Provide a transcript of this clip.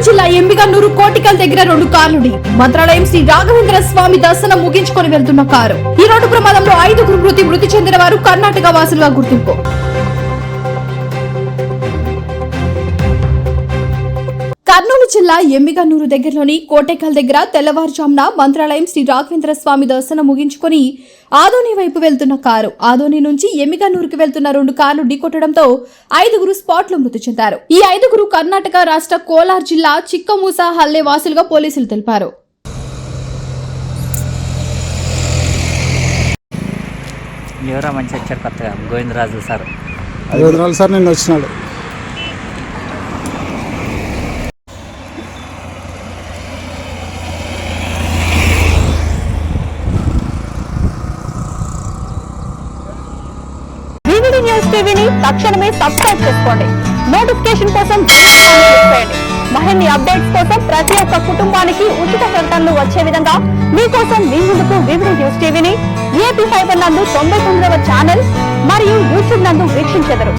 జిల్లా ఎంబిగన్నూరు కోటికల్ దగ్గర 2 కార్లుడి మంత్రాలయం శ్రీ రాఘవేంద్ర స్వామి దర్శనం ముగించుకొని వెళ్తున్న కారు. ఈ రోడ్డు ప్రమాదంలో 5 మృతి చెందిన వారు కర్ణాటక వాసులుగా గుర్తింపు. కర్నూలు జిల్లా ఎంబిగన్నూరు దగ్గరలోని కోటేకల్ దగ్గర తెల్లవారుజామున మంత్రాలయం శ్రీ రాఘవేంద్ర స్వామి దర్శనం ముగించుకొని ఆదోని వైపు వెళ్తున్న కారు ఆదోని నుంచి ఎంబిగన్నూరుకు వెళ్తున్న 2 కార్లు ఢీకొట్టడంతో 5 స్పాట్లో మృతి చెందారు. ఈ 5 కర్ణాటక రాష్ట్ర కోలార్ జిల్లా చిక్కమూస హల్లే వాసులుగా పోలీసులు తెలిపారు. ఎవరో మంచి వచ్చారు కొత్తగా గోవిందరాజు సార్ నిన్న వచ్చినాడు. న్యూస్ టీవీని తక్షణమే సబ్స్క్రైబ్ చేసుకోండి. నోటిఫికేషన్ కోసం మరిన్ని అప్డేట్స్ కోసం ప్రతి ఒక్క కుటుంబానికి ఉచిత ప్రకటనలు వచ్చే విధంగా మీకోసం మీ ముందుకు వివిడి న్యూస్ టీవీని ఏపీ ఫైబర్ నందు 99వ ఛానల్ మరియు యూట్యూబ్ నందు వీక్షించెదరు.